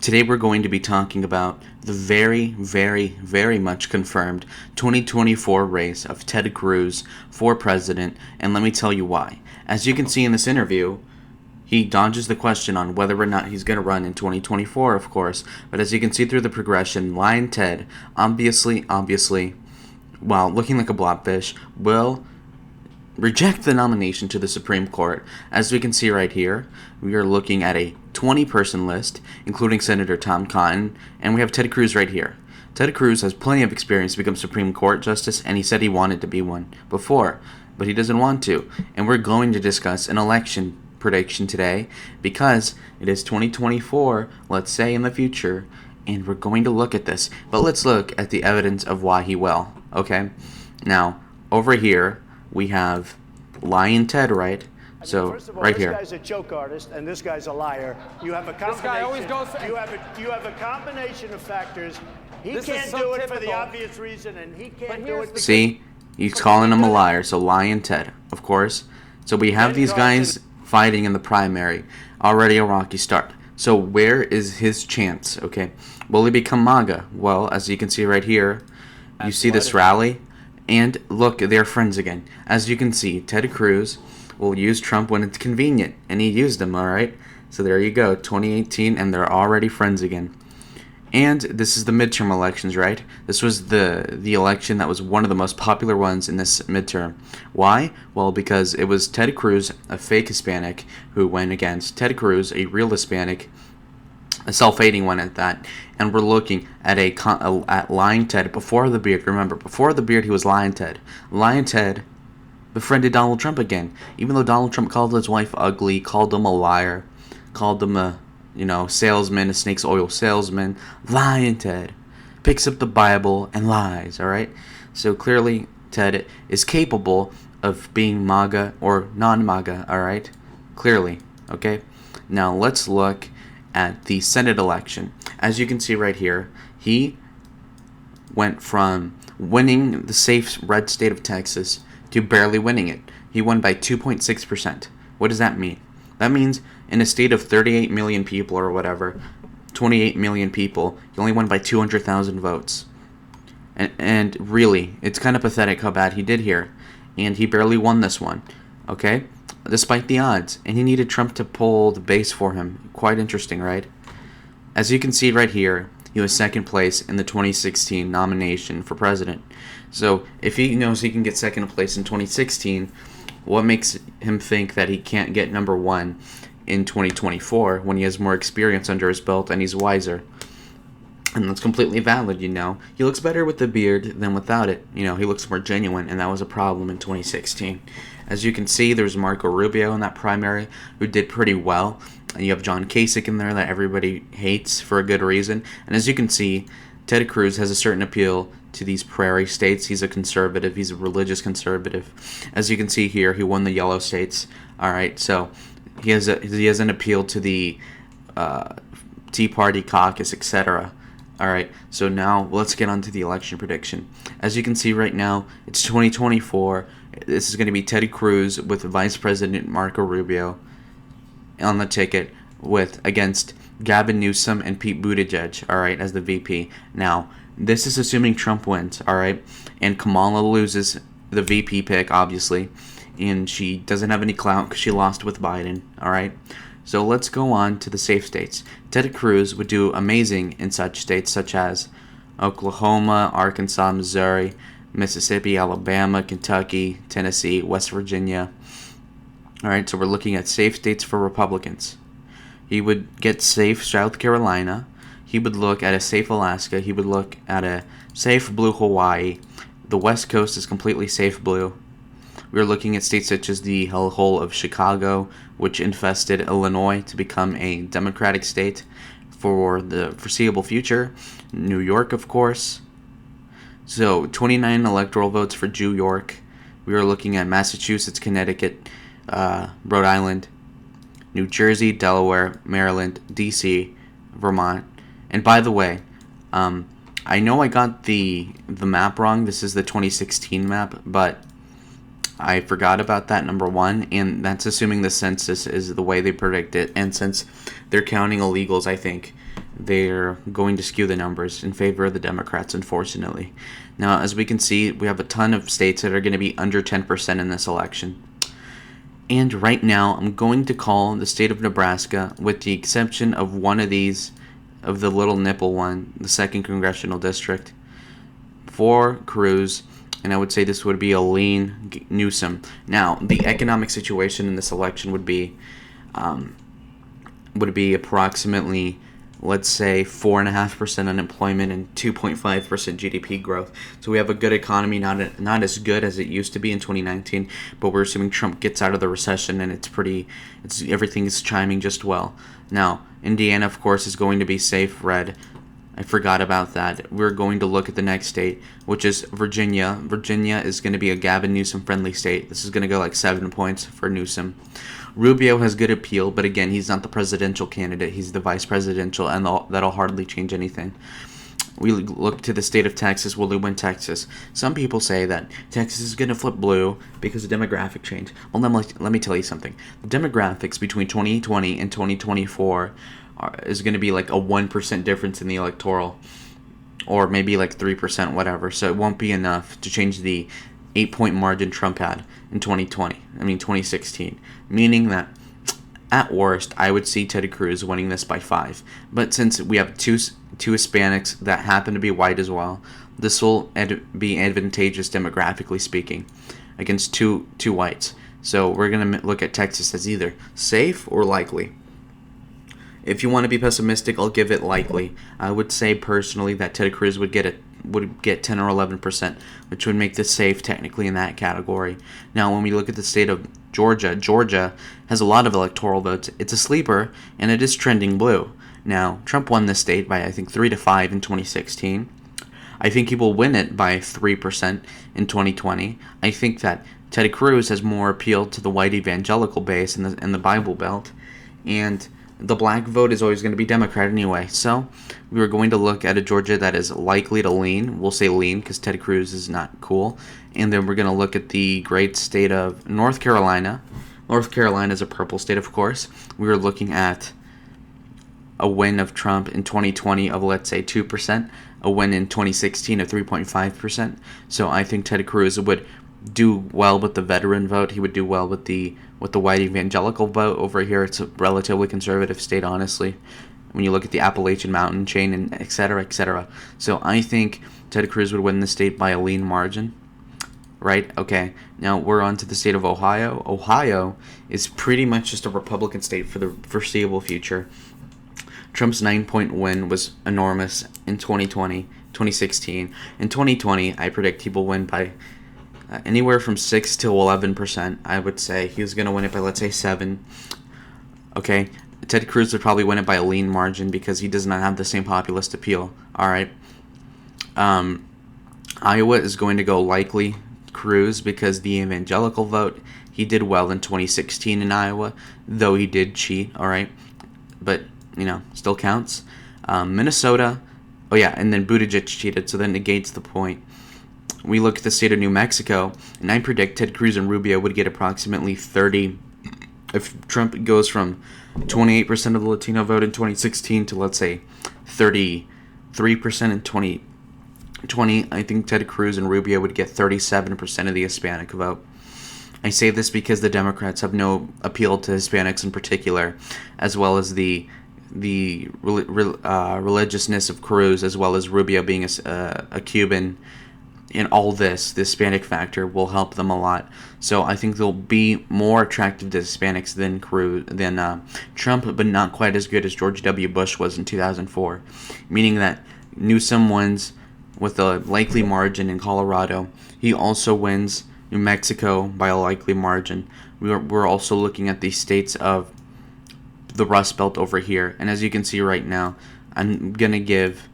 Today we're going to be talking about the very, very, very much confirmed 2024 race of Ted Cruz for president, and let me tell you why. As you can see in this interview, he dodges the question on whether or not he's going to run in 2024, of course, but as you can see through the progression, Lion Ted, obviously, while looking like a blobfish, will reject the nomination to the Supreme Court. As we can see right here, we are looking at a 20-person list, including Senator Tom Cotton, and we have Ted Cruz right here. Ted Cruz has plenty of experience to become Supreme Court Justice, and he said he wanted to be one before, but he doesn't want to. And we're going to discuss an election prediction today, because it is 2024, let's say in the future, and we're going to look at this. But let's look at the evidence of why he will, okay? Now, over here, we have Lion Ted, right? So, first of all, right here. This guy's a joke artist, and this guy's a liar. You have a combination. This guy always goes. You have a combination of factors. He This can't is so do it for typical. the obvious reason, and he can't do it because See? He's calling him a liar, so Lion Ted, of course. So we have these guys fighting in the primary. Already a rocky start. So where is his chance, okay? Will he become MAGA? Well, as you can see right here, you see this rally. And look, they're friends again. As you can see, Ted Cruz will use Trump when it's convenient. And he used him, alright? So there you go, 2018, and they're already friends again. And this is the midterm elections, right? This was the election that was one of the most popular ones in this midterm. Why? Well, because it was Ted Cruz, a fake Hispanic, who went against Ted Cruz, a real Hispanic, a self-hating one at that, and we're looking at at Lion Ted before the beard. Remember, before the beard, he was Lion Ted. Lion Ted befriended Donald Trump again, even though Donald Trump called his wife ugly, called him a liar, called him a salesman, a snake's oil salesman. Lion Ted picks up the Bible and lies. All right, so clearly Ted is capable of being MAGA or non-MAGA. All right, clearly. Okay, now let's look at the Senate election. As you can see right here, he went from winning the safe red state of Texas to barely winning it. He won by 2.6%. What does that mean? That means in a state of 38 million people or whatever, 28 million people, he only won by 200,000 votes. And really, it's kind of pathetic how bad he did here. And he barely won this one, okay? Despite the odds, and he needed Trump to pull the base for him. Quite interesting, right? As you can see right here, he was second place in the 2016 nomination for president. So if he knows he can get second place in 2016, what makes him think that he can't get number one in 2024 when he has more experience under his belt and he's wiser? And that's completely valid, He looks better with the beard than without it. He looks more genuine, and that was a problem in 2016. As you can see, there's Marco Rubio in that primary who did pretty well. And you have John Kasich in there that everybody hates for a good reason. And as you can see, Ted Cruz has a certain appeal to these prairie states. He's a conservative. He's a religious conservative. As you can see here, he won the yellow states. All right, so he has an appeal to the Tea Party caucus, etc. All right, so now let's get on to the election prediction. As you can see right now, it's 2024. This is going to be Ted Cruz with Vice President Marco Rubio on the ticket against Gavin Newsom and Pete Buttigieg, all right, as the VP. Now, this is assuming Trump wins, all right, and Kamala loses the VP pick, obviously, and she doesn't have any clout because she lost with Biden, all right. So let's go on to the safe states. Ted Cruz would do amazing in such states such as Oklahoma, Arkansas, Missouri, Mississippi, Alabama, Kentucky, Tennessee, West Virginia. All right, so we're looking at safe states for Republicans. He would get safe South Carolina. He would look at a safe Alaska. He would look at a safe blue Hawaii. The West Coast is completely safe blue. We're looking at states such as the hellhole of Chicago, which infested Illinois to become a Democratic state for the foreseeable future. New York, of course. So 29 electoral votes for New York. We are looking at Massachusetts, Connecticut, Rhode Island, New Jersey, Delaware, Maryland, D.C., Vermont. And by the way, I know I got the map wrong. This is the 2016 map, but I forgot about that, number one, and that's assuming the census is the way they predict it. And since they're counting illegals, I think they're going to skew the numbers in favor of the Democrats, unfortunately. Now, as we can see, we have a ton of states that are going to be under 10% in this election. And right now, I'm going to call the state of Nebraska, with the exception of one of these, of the little nipple one, the 2nd Congressional District, for Cruz, and I would say this would be a lean Newsom. Now, the economic situation in this election would be approximately, let's say, 4.5% unemployment and 2.5% GDP growth. So we have a good economy, not as good as it used to be in 2019, but we're assuming Trump gets out of the recession and everything is chiming just well. Now, Indiana, of course, is going to be safe red. I forgot about that. We're going to look at the next state, which is Virginia. Virginia is going to be a Gavin Newsom friendly state. This is going to go like 7 points for Newsom. Rubio has good appeal, but again, he's not the presidential candidate. He's the vice presidential, and that'll hardly change anything. We look to the state of Texas. Will he win Texas? Some people say that Texas is going to flip blue because of demographic change. Well, let me tell you something. The demographics between 2020 and 2024 is going to be like a 1% difference in the electoral, or maybe like 3%, whatever. So it won't be enough to change the 8-point margin Trump had in 2016. Meaning that, at worst, I would see Ted Cruz winning this by 5. But since we have two Hispanics that happen to be white as well, this will be advantageous demographically speaking against two whites. So we're going to look at Texas as either safe or likely. If you want to be pessimistic, I'll give it likely. I would say personally that Ted Cruz would get 10 or 11%, which would make this safe technically in that category. Now, when we look at the state of Georgia, Georgia has a lot of electoral votes. It's a sleeper, and it is trending blue. Now, Trump won this state by, I think, 3-5 in 2016. I think he will win it by 3% in 2020. I think that Ted Cruz has more appeal to the white evangelical base in the Bible Belt, and the black vote is always going to be Democrat anyway. So we were going to look at a Georgia that is likely to lean. We'll say lean because Ted Cruz is not cool. And then we're going to look at the great state of North Carolina. North Carolina is a purple state, of course. We were looking at a win of Trump in 2020 of, let's say, 2%. A win in 2016 of 3.5%. So I think Ted Cruz would do well with the veteran vote. He would do well with the white evangelical vote. Over here, it's a relatively conservative state, honestly, when you look at the Appalachian Mountain chain and et cetera, et cetera. So I think Ted Cruz would win the state by a lean margin. Right? Okay. Now we're on to the state of Ohio. Ohio is pretty much just a Republican state for the foreseeable future. Trump's 9-point win was enormous in 2016. In 2020, I predict he will win by anywhere from 6 to 11%. I would say he was going to win it by, let's say, 7. Okay, Ted Cruz would probably win it by a lean margin because he does not have the same populist appeal. All right. Iowa is going to go likely Cruz because the evangelical vote, he did well in 2016 in Iowa, though he did cheat. All right, but still counts. Minnesota, oh yeah, and then Buttigieg cheated, so that negates the point. We look at the state of New Mexico, and I predict Ted Cruz and Rubio would get approximately 30. If Trump goes from 28% of the Latino vote in 2016 to, let's say, 33% in 2020, I think Ted Cruz and Rubio would get 37% of the Hispanic vote. I say this because the Democrats have no appeal to Hispanics in particular, as well as the religiousness of Cruz, as well as Rubio being a Cuban. In all this, the Hispanic factor will help them a lot. So I think they'll be more attractive to Hispanics than Trump, but not quite as good as George W. Bush was in 2004. Meaning that Newsom wins with a likely margin in Colorado. He also wins New Mexico by a likely margin. We're also looking at the states of the Rust Belt over here. And as you can see right now, I'm going to give...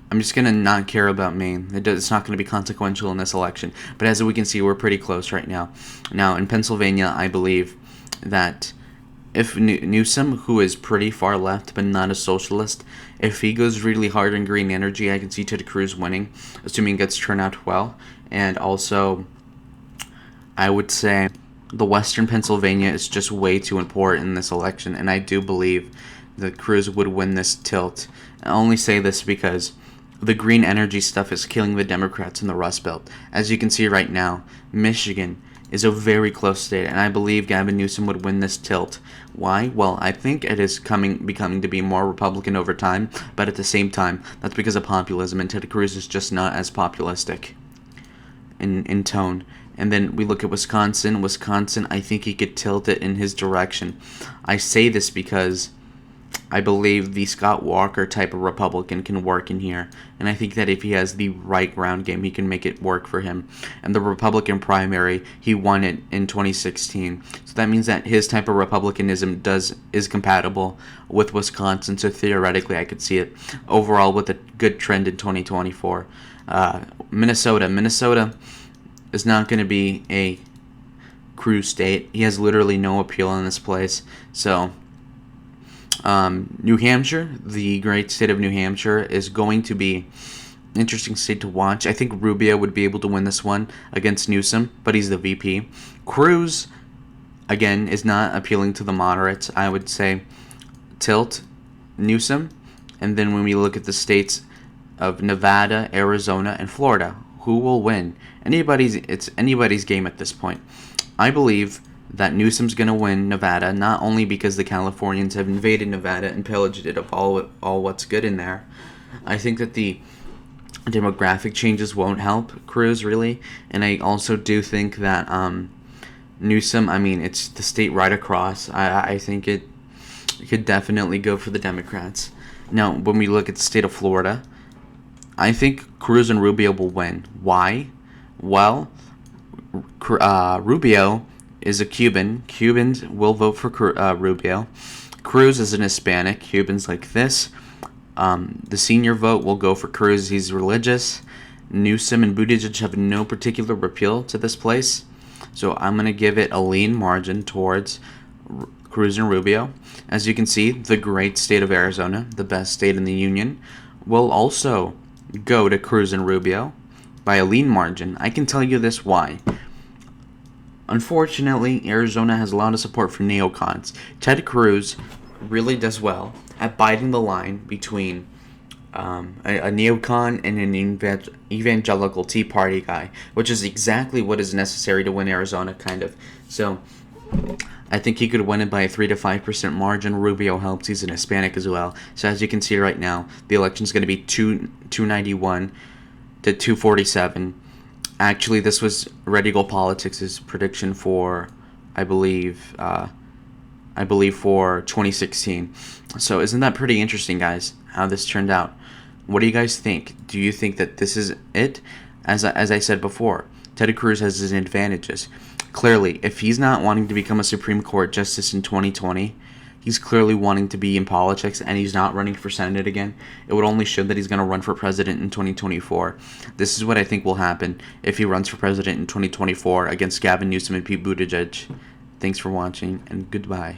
I'm just going to not care about Maine. It's not going to be consequential in this election. But as we can see, we're pretty close right now. Now, in Pennsylvania, I believe that if Newsom, who is pretty far left but not a socialist, if he goes really hard on green energy, I can see Ted Cruz winning, assuming it gets turned out well. And also, I would say the Western Pennsylvania is just way too important in this election. And I do believe that Cruz would win this tilt. I only say this because the green energy stuff is killing the Democrats in the Rust Belt. As you can see right now, Michigan is a very close state, and I believe Gavin Newsom would win this tilt. Why? Well, I think it is becoming to be more Republican over time, but at the same time, that's because of populism, and Ted Cruz is just not as populistic in tone. And then we look at Wisconsin. Wisconsin, I think he could tilt it in his direction. I say this because I believe the Scott Walker type of Republican can work in here. And I think that if he has the right ground game, he can make it work for him. And the Republican primary, he won it in 2016. So that means that his type of Republicanism is compatible with Wisconsin. So theoretically, I could see it overall with a good trend in 2024. Minnesota is not going to be a Cruz state. He has literally no appeal in this place. So New Hampshire, the great state of New Hampshire, is going to be an interesting state to watch. I think Rubio would be able to win this one against Newsom, but he's the VP. Cruz, again, is not appealing to the moderates. I would say tilt Newsom. And then when we look at the states of Nevada, Arizona, and Florida, who will win? It's anybody's game at this point. I believe that Newsom's going to win Nevada, not only because the Californians have invaded Nevada and pillaged it of all what's good in there. I think that the demographic changes won't help Cruz, really. And I also do think that Newsom, I mean, it's the state right across. I think it could definitely go for the Democrats. Now, when we look at the state of Florida, I think Cruz and Rubio will win. Why? Well, Rubio is a Cuban. Cubans will vote for Rubio. Cruz is an Hispanic. Cubans like this. The senior vote will go for Cruz. He's religious. Newsom and Buttigieg have no particular appeal to this place. So I'm going to give it a lean margin towards Cruz and Rubio. As you can see, the great state of Arizona, the best state in the union, will also go to Cruz and Rubio by a lean margin. I can tell you this why. Unfortunately, Arizona has a lot of support from neocons. Ted Cruz really does well at biting the line between a neocon and an evangelical Tea Party guy, which is exactly what is necessary to win Arizona, kind of. So I think he could win it by a 3 to 5% margin. Rubio helps. He's an Hispanic as well. So as you can see right now, the election's going to be 291 to 247. Actually, this was Red Eagle Politics' prediction for, I believe for 2016. So isn't that pretty interesting, guys, how this turned out? What do you guys think? Do you think that this is it? As I said before, Ted Cruz has his advantages. Clearly, if he's not wanting to become a Supreme Court justice in 2020, he's clearly wanting to be in politics, and he's not running for Senate again. It would only show that he's going to run for president in 2024. This is what I think will happen if he runs for president in 2024 against Gavin Newsom and Pete Buttigieg. Thanks for watching, and goodbye.